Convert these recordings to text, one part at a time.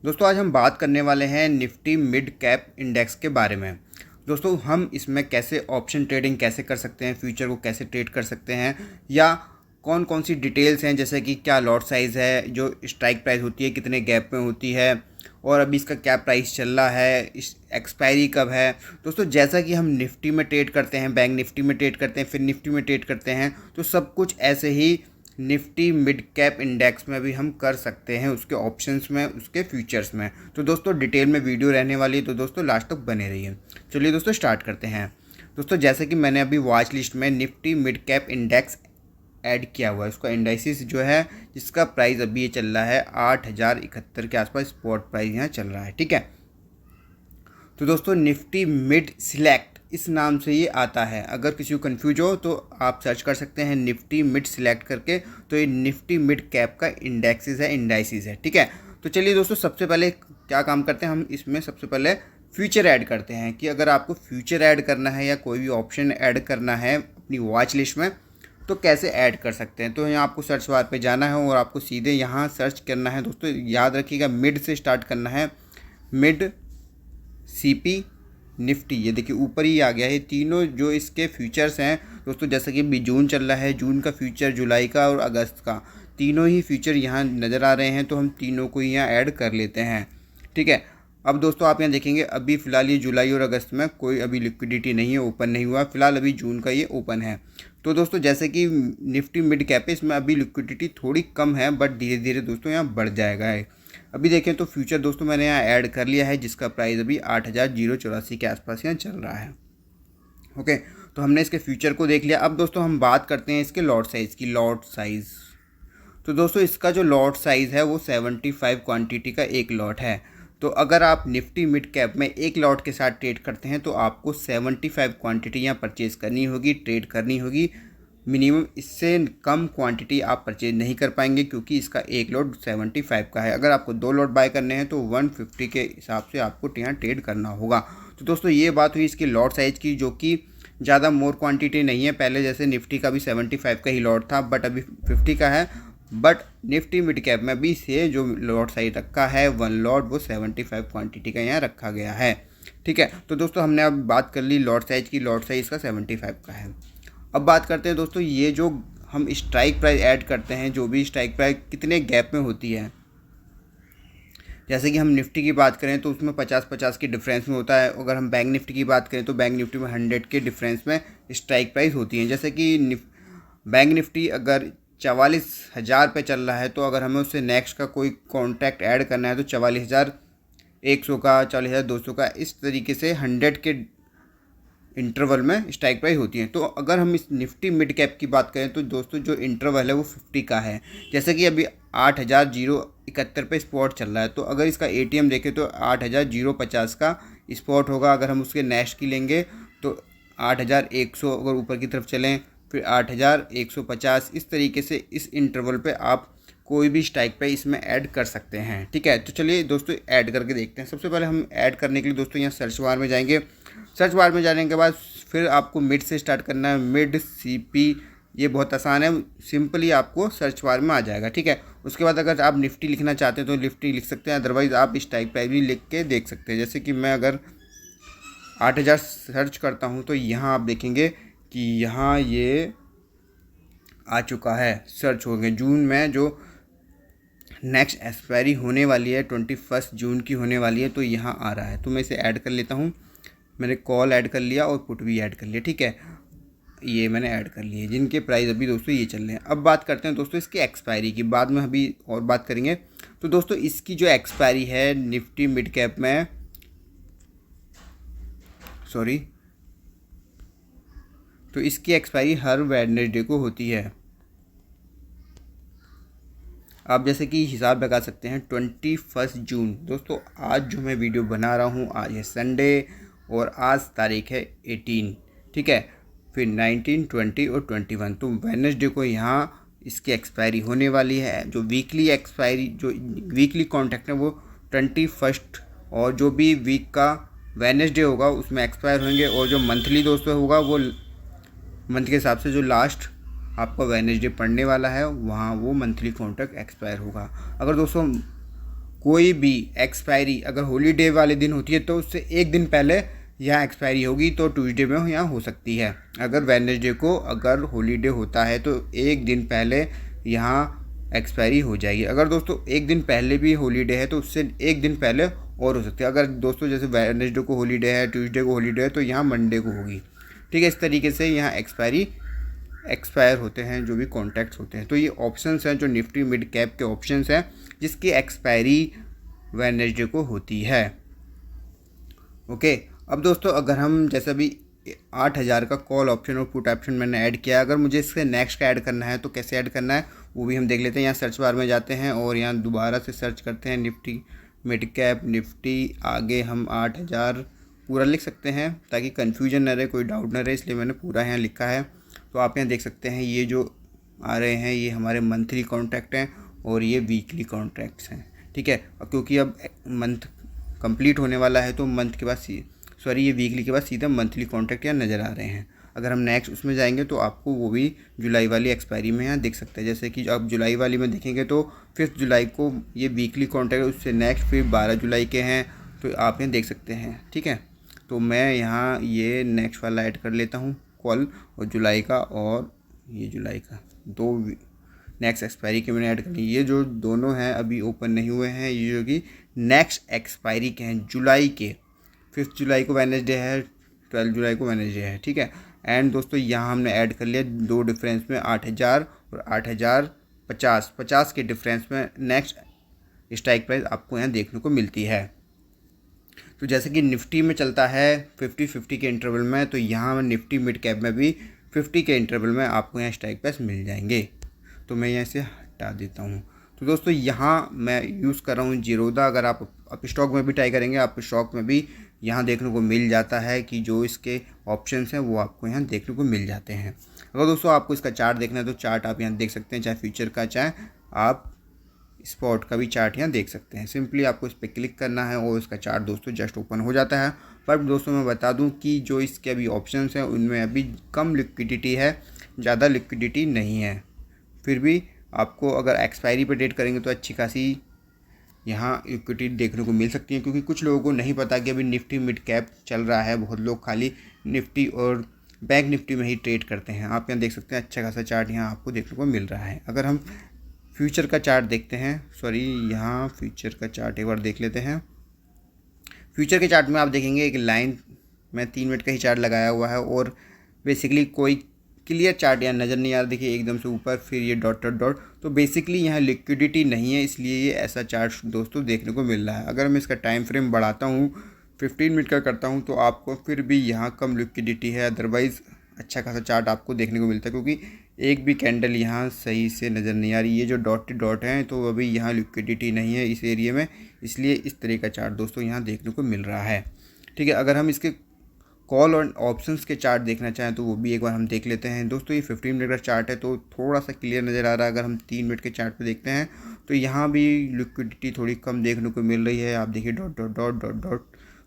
दोस्तों आज हम बात करने वाले हैं निफ्टी मिड कैप इंडेक्स के बारे में। दोस्तों हम इसमें कैसे ऑप्शन ट्रेडिंग कैसे कर सकते हैं, फ्यूचर को कैसे ट्रेड कर सकते हैं, या कौन कौन सी डिटेल्स हैं, जैसे कि क्या लॉट साइज़ है, जो स्ट्राइक प्राइस होती है कितने गैप में होती है, और अभी इसका क्या प्राइस चल रहा है, इस एक्सपायरी कब है। दोस्तों जैसा कि हम निफ्टी में ट्रेड करते हैं, बैंक निफ्टी में ट्रेड करते हैं, फिर निफ्टी में ट्रेड करते हैं, तो सब कुछ ऐसे ही निफ्टी मिड कैप इंडेक्स में भी हम कर सकते हैं, उसके ऑप्शंस में, उसके फ्यूचर्स में। तो दोस्तों डिटेल में वीडियो रहने वाली है, तो दोस्तों लास्ट तक बने रहिए। चलिए दोस्तों स्टार्ट करते हैं। दोस्तों जैसे कि मैंने अभी वॉच लिस्ट में Nifty mid cap index add किया हुआ है, उसका इंडाइसिस जो है जिसका प्राइस अभी ये चल रहा है 8071 के आसपास स्पॉट प्राइस यहाँ चल रहा है। ठीक है, तो दोस्तों निफ्टी मिड सिलेक्ट इस नाम से ये आता है। अगर किसी को कन्फ्यूज हो तो आप सर्च कर सकते हैं निफ्टी मिड सिलेक्ट करके, तो ये निफ्टी मिड कैप का इंडाइसिस है। ठीक है, तो चलिए दोस्तों सबसे पहले क्या काम करते हैं, हम इसमें सबसे पहले फ्यूचर ऐड करते हैं कि अगर आपको फ्यूचर ऐड करना है या कोई भी ऑप्शन ऐड करना है अपनी वॉच लिस्ट में तो कैसे ऐड कर सकते हैं। तो यहाँ आपको सर्च बार पे जाना है और आपको सीधे यहाँ सर्च करना है। दोस्तों याद रखिएगा मिड से स्टार्ट करना है, मिड सीपी निफ्टी, ये देखिए ऊपर ही आ गया है। तीनों जो इसके फ्यूचर्स हैं दोस्तों, जैसे कि अभी जून चल रहा है, जून का फ्यूचर, जुलाई का और अगस्त का, तीनों ही फ्यूचर यहाँ नज़र आ रहे हैं, तो हम तीनों को यहाँ ऐड कर लेते हैं। ठीक है, अब दोस्तों आप यहाँ देखेंगे अभी फ़िलहाल ये जुलाई और अगस्त में कोई अभी लिक्विडिटी नहीं है, ओपन नहीं हुआ, फ़िलहाल अभी जून का ये ओपन है। तो दोस्तों जैसे कि निफ्टी मिड कैप है, इसमें अभी लिक्विडिटी थोड़ी कम है, बट धीरे धीरे दोस्तों यहाँ बढ़ जाएगा है। अभी देखें तो फ्यूचर दोस्तों मैंने यहाँ ऐड कर लिया है, जिसका प्राइस अभी 8084 के आसपास यहाँ चल रहा है। ओके, तो हमने इसके फ्यूचर को देख लिया। अब दोस्तों हम बात करते हैं इसके लॉट साइज़ की। लॉट साइज़ तो दोस्तों इसका जो लॉट साइज़ है वो 75 क्वांटिटी का एक लॉट है। तो अगर आप निफ्टी मिड कैप में एक लॉट के साथ ट्रेड करते हैं तो आपको 75 क्वांटिटी यहाँ परचेज़ करनी होगी, ट्रेड करनी होगी। मिनिमम इससे कम क्वांटिटी आप परचेज नहीं कर पाएंगे, क्योंकि इसका एक लॉट 75 का है। अगर आपको 2 लॉट बाय करने हैं तो 150 के हिसाब से आपको यहाँ ट्रेड करना होगा। तो दोस्तों ये बात हुई इसकी लॉट साइज़ की, जो कि ज़्यादा मोर क्वांटिटी नहीं है। पहले जैसे निफ्टी का भी 75 का ही लॉट था, बट अभी 50 का है। बट निफ्टी मिड कैप में भी से जो लॉट साइज रखा है 1 लॉट, वो 75 क्वांटिटी का यहाँ रखा गया है। ठीक है, तो दोस्तों हमने अब बात कर ली लॉट साइज़ की। लॉट साइज़ का 75 का है। अब बात करते हैं दोस्तों, ये जो हम स्ट्राइक प्राइस ऐड करते हैं, जो भी स्ट्राइक प्राइस कितने गैप में होती है। जैसे कि हम निफ्टी की बात करें तो उसमें 50-50 के डिफरेंस में होता है। अगर हम बैंक निफ्टी की बात करें तो बैंक निफ्टी में 100 के डिफरेंस में स्ट्राइक प्राइस होती है। जैसे कि बैंक निफ्टी अगर 44,000 पे चल रहा है, तो अगर हमें उससे नेक्स्ट का कोई कॉन्ट्रैक्ट ऐड करना है तो 44,100 का, 44,200 का, इस तरीके से 100 के इंटरवल में स्ट्राइक प्राइस होती है। तो अगर हम इस निफ्टी मिड कैप की बात करें तो दोस्तों जो इंटरवल है वो 50 का है। जैसे कि अभी 8071 पे स्पॉट चल रहा है, तो अगर इसका एटीएम देखें तो 8050 का स्पॉट होगा। अगर हम उसके नेक्स्ट की लेंगे तो 8100, अगर ऊपर की तरफ चलें फिर 8150, इस तरीके से इस इंटरवल पे आप कोई भी स्ट्राइक प्राइस इसमें ऐड कर सकते हैं। ठीक है, तो चलिए दोस्तों ऐड करके देखते हैं। सबसे पहले हम ऐड करने के लिए दोस्तों यहाँ सर्च बार में जाएंगे। सर्च बार में जाने के बाद फिर आपको मिड से स्टार्ट करना है, मिड सीपी। ये बहुत आसान है, सिंपली आपको सर्च बार में आ जाएगा। ठीक है, उसके बाद अगर आप निफ्टी लिखना चाहते हैं तो निफ्टी लिख सकते हैं, अदरवाइज़ आप स्ट्राइक प्राइस भी लिख के देख सकते हैं। जैसे कि मैं अगर 8000 सर्च करता हूँ तो यहाँ आप देखेंगे कि यहाँ ये आ चुका है, सर्च हो गए। जून में जो नेक्स्ट एक्सपायरी होने वाली है 21 जून की होने वाली है, तो यहाँ आ रहा है। तो मैं इसे ऐड कर लेता हूँ। मैंने कॉल ऐड कर लिया और पुट भी ऐड कर लिया। ठीक है, ये मैंने ऐड कर लिए, जिनके प्राइस अभी दोस्तों ये चल रहे हैं। अब बात करते हैं दोस्तों इसकी एक्सपायरी की, बाद में अभी और बात करेंगे। तो दोस्तों इसकी जो एक्सपायरी है निफ्टी मिड कैप में, तो इसकी एक्सपायरी हर वेडनेसडे को होती है। आप जैसे कि हिसाब लगा सकते हैं 21 जून। दोस्तों आज जो मैं वीडियो बना रहा हूँ, आज है संडे और आज तारीख है 18। ठीक है, फिर 19, 20 और 21, तो वेडनेसडे को यहाँ इसकी एक्सपायरी होने वाली है। जो वीकली एक्सपायरी, जो वीकली कॉन्ट्रैक्ट है वो 21, और जो भी वीक का वेडनेसडे होगा उसमें एक्सपायर होंगे। और जो मंथली दोस्तों होगा वो मंथ के हिसाब से जो लास्ट आपका वेडनेसडे पड़ने वाला है वहाँ वो मंथली कॉन्ट्रैक्ट एक्सपायर होगा। अगर दोस्तों कोई भी एक्सपायरी अगर हॉलीडे वाले दिन होती है तो उससे एक दिन पहले यहाँ एक्सपायरी होगी, तो ट्यूसडे में यहाँ हो सकती है। अगर वेडनेसडे को अगर हॉलीडे होता है तो एक दिन पहले यहाँ एक्सपायरी हो जाएगी। अगर दोस्तों एक दिन पहले भी हॉलीडे है तो उससे एक दिन पहले और हो सकती है। अगर दोस्तों जैसे वेडनेसडे को हॉलीडे है, ट्यूसडे को हॉलीडे है, तो यहाँ मंडे को होगी। ठीक है, इस तरीके से यहाँ एक्सपायर होते हैं जो भी कॉन्ट्रैक्ट्स होते हैं। तो ये ऑप्शंस हैं जो निफ्टी मिड कैप के ऑप्शंस हैं जिसकी एक्सपायरी वेडनेसडे को होती है। ओके, अब दोस्तों अगर हम जैसे अभी 8,000 का कॉल ऑप्शन और पुट ऑप्शन मैंने ऐड किया, अगर मुझे इससे नेक्स्ट का ऐड करना है तो कैसे ऐड करना है वो भी हम देख लेते हैं। यहाँ सर्च बार में जाते हैं और यहाँ दोबारा से सर्च करते हैं निफ्टी मिड कैप निफ्टी, आगे हम 8,000 पूरा लिख सकते हैं ताकि कन्फ्यूजन न रहे, कोई डाउट न रहे, इसलिए मैंने पूरा यहाँ लिखा है। तो आप यहाँ देख सकते हैं ये जो आ रहे हैं ये हमारे मंथली कॉन्ट्रैक्ट हैं और ये वीकली कॉन्ट्रैक्ट्स हैं। ठीक है, क्योंकि अब मंथ कंप्लीट होने वाला है तो मंथ के बाद ये वीकली के बाद सीधा मंथली कॉन्ट्रैक्ट यहाँ नज़र आ रहे हैं। अगर हम नेक्स्ट उसमें जाएंगे तो आपको वो भी जुलाई वाली एक्सपायरी में यहाँ देख सकते हैं। जैसे कि अब जुलाई वाली में देखेंगे तो 5 जुलाई को ये वीकली कॉन्ट्रैक्ट, उससे नेक्स्ट फिर 12 जुलाई के हैं, तो आप यहाँ देख सकते हैं। ठीक है, तो मैं यहाँ ये नेक्स्ट वाला ऐड कर लेता हूँ कॉल, और जुलाई का और ये जुलाई का 2 नेक्स्ट एक्सपायरी के मैंने ऐड कर ली। ये जो दोनों हैं अभी ओपन नहीं हुए हैं, ये जो कि नेक्स्ट एक्सपायरी के हैं जुलाई के। 5 जुलाई को वेडनेसडे है, 12 जुलाई को वेडनेसडे है। ठीक है, एंड दोस्तों यहाँ हमने ऐड कर लिया 2 डिफरेंस में 8,000 और 8,050 के डिफरेंस में नेक्स्ट स्ट्राइक प्राइस आपको यहाँ देखने को मिलती है। तो जैसे कि निफ्टी में चलता है 50-50 के इंटरवल में, तो यहाँ निफ्टी मिड कैप में भी 50 के इंटरवल में आपको यहाँ स्ट्राइक प्राइस मिल जाएंगे। तो मैं यहाँ से हटा देता हूँ। तो दोस्तों यहाँ मैं यूज़ कर रहा हूँ जीरोधा। अगर आप स्टॉक में भी ट्राई करेंगे आप स्टॉक में भी यहाँ देखने को मिल जाता है कि जो इसके ऑप्शंस हैं वो आपको यहाँ देखने को मिल जाते हैं। अगर दोस्तों आपको इसका चार्ट देखना है तो चार्ट आप यहाँ देख सकते हैं, चाहे फ्यूचर का चाहे आप स्पॉट का भी चार्ट यहाँ देख सकते हैं। सिंपली आपको इस पर क्लिक करना है और इसका चार्ट दोस्तों जस्ट ओपन हो जाता है। पर दोस्तों मैं बता दूं कि जो इसके अभी ऑप्शंस हैं उनमें अभी कम लिक्विडिटी है, ज़्यादा लिक्विडिटी नहीं है। फिर भी आपको अगर एक्सपायरी पर डेट करेंगे तो अच्छी खासी यहाँ इक्विटी देखने को मिल सकती है, क्योंकि कुछ लोगों को नहीं पता कि अभी निफ्टी मिड कैप चल रहा है। बहुत लोग खाली निफ्टी और बैंक निफ्टी में ही ट्रेड करते हैं। आप यहाँ देख सकते हैं अच्छा खासा चार्ट यहाँ आपको देखने को मिल रहा है। अगर हम फ्यूचर का चार्ट देखते हैं, यहाँ फ्यूचर का चार्ट एक बार देख लेते हैं। फ्यूचर के चार्ट में आप देखेंगे एक लाइन में 3 मिनट का ही चार्ट लगाया हुआ है और बेसिकली कोई क्लियर चार्ट यहाँ नज़र नहीं आ रहा। देखिए एकदम से ऊपर फिर ये डॉट डॉट डॉट, तो बेसिकली यहाँ लिक्विडिटी नहीं है, इसलिए ये ऐसा चार्ट दोस्तों देखने को मिल रहा है। अगर मैं इसका टाइम फ्रेम बढ़ाता हूँ 15 मिनट का करता हूँ तो आपको फिर भी यहाँ कम लिक्विडिटी है, अदरवाइज़ अच्छा खासा चार्ट आपको देखने को मिलता है, क्योंकि एक भी कैंडल यहाँ सही से नज़र नहीं आ रही। ये जो डॉट डॉट हैं तो अभी यहाँ लिक्विडिटी नहीं है इस एरिया में, इसलिए इस तरह का चार्ट दोस्तों यहाँ देखने को मिल रहा है। ठीक है, अगर हम इसके कॉल और ऑप्शंस के चार्ट देखना चाहें तो वो भी एक बार हम देख लेते हैं। दोस्तों ये 15 मिनट का चार्ट है तो थोड़ा सा क्लियर नज़र आ रहा है। अगर हम 3 मिनट के चार्ट पे देखते हैं तो यहाँ भी लिक्विडिटी थोड़ी कम देखने को मिल रही है। आप देखिए dot dot dot dot dot,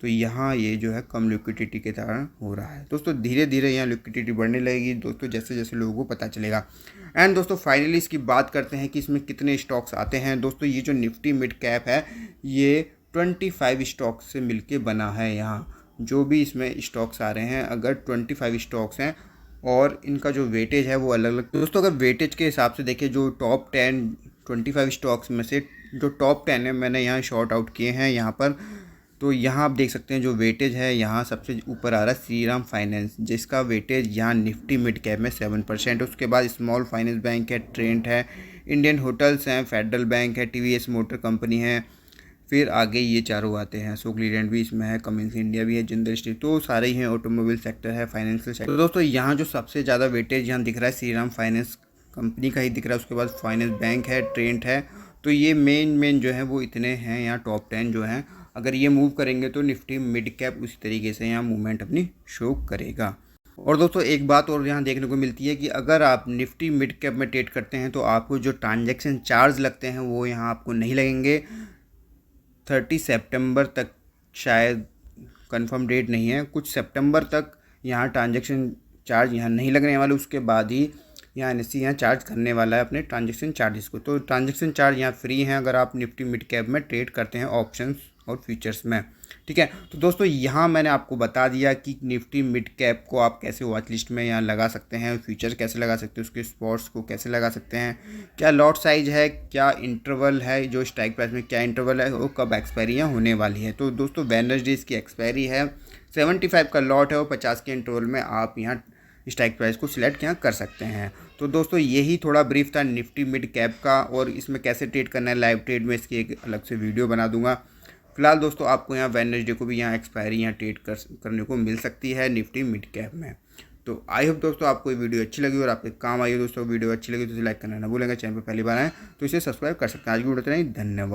तो यहाँ ये जो है कम लिक्विडिटी के कारण हो रहा है। दोस्तों धीरे धीरे यहाँ लिक्विडिटी बढ़ने लगेगी दोस्तों, जैसे जैसे लोगों को पता चलेगा। एंड दोस्तों फाइनली इसकी बात करते हैं कि इसमें कितने स्टॉक्स आते हैं। दोस्तों ये जो निफ्टी मिड कैप है ये 25 स्टॉक्स से मिलके बना है। यहाँ जो भी इसमें स्टॉक्स आ रहे हैं, अगर 25 स्टॉक्स हैं और इनका जो वेटेज है वो अलग अलग। दोस्तों अगर वेटेज के हिसाब से देखें, जो टॉप 10 25 स्टॉक्स में से जो टॉप 10 है मैंने यहाँ शॉर्ट आउट किए हैं यहाँ पर। तो यहाँ आप देख सकते हैं जो वेटेज है यहाँ सबसे ऊपर आ रहा है श्रीराम फाइनेंस, जिसका वेटेज यहाँ निफ्टी मिड कैप में 7%। उसके बाद स्मॉल फाइनेंस बैंक है, ट्रेंट है, इंडियन होटल्स हैं, फेडरल बैंक है, टीवीएस मोटर कंपनी है, फिर आगे ये चारों आते हैं। अशोक लीलैंड भी इसमें है, कमिंस इंडिया भी है, जिंदल स्टील, तो सारे ही हैं। ऑटोमोबाइल सेक्टर है, फाइनेंशियल सेक्टर। तो दोस्तों यहाँ जो सबसे ज़्यादा वेटेज यहाँ दिख रहा है श्रीराम फाइनेंस कंपनी का ही दिख रहा है। उसके बाद फाइनेंस बैंक है, ट्रेंट है। तो ये मेन जो है वो इतने हैं यहाँ टॉप 10 जो हैं। अगर ये मूव करेंगे तो निफ्टी मिड कैप उसी तरीके से यहाँ मूवमेंट अपनी शो करेगा। और दोस्तों एक बात और यहाँ देखने को मिलती है कि अगर आप निफ्टी मिड कैप में ट्रेड करते हैं तो आपको जो ट्रांजैक्शन चार्ज लगते हैं वो यहाँ आपको नहीं लगेंगे। 30 सितंबर तक, शायद कंफर्म डेट नहीं है, कुछ सितंबर तक यहाँ ट्रांजैक्शन चार्ज यहाँ नहीं लगने वाले। उसके बाद ही यहाँ NSE यहाँ चार्ज करने वाला है अपने ट्रांजेक्शन चार्जेस को। तो ट्रांजेक्शन चार्ज यहाँ फ्री हैं अगर आप निफ्टी मिड कैप में ट्रेड करते हैं ऑप्शंस और फ्यूचर्स में, ठीक है। तो दोस्तों यहाँ मैंने आपको बता दिया कि निफ्टी मिड कैप को आप कैसे वॉच लिस्ट में यहाँ लगा सकते हैं, फ्यूचर कैसे लगा सकते हैं, उसके स्पॉट्स को कैसे लगा सकते हैं, क्या लॉट साइज है, क्या इंटरवल है, जो स्ट्राइक प्राइस में क्या इंटरवल है, वो कब एक्सपायरी यहाँ होने वाली है। तो दोस्तों वेडनेसडे इसकी एक्सपायरी है, 75 का लॉट है और 50 के इंटरवल में आप यहाँ स्ट्राइक प्राइस को सिलेक्ट यहाँ कर सकते हैं। तो दोस्तों यही थोड़ा ब्रीफ था निफ्टी मिड कैप का, और इसमें कैसे ट्रेड करना है लाइव ट्रेड में, इसकी एक अलग से वीडियो बना दूंगा। फिलहाल दोस्तों आपको यहाँ वेडनेसडे को भी यहाँ एक्सपायरी यहाँ ट्रेड करने को मिल सकती है निफ्टी मिड कैप में। तो आई होप दोस्तों आपको ये वीडियो अच्छी लगी और आपके काम आई हो। दोस्तों वीडियो अच्छी लगी तो इसे लाइक करना ना भूलेंगे, चैनल पर पहली बार आए तो इसे सब्सक्राइब कर सकते हैं। आज की वीडियो इतना ही, धन्यवाद।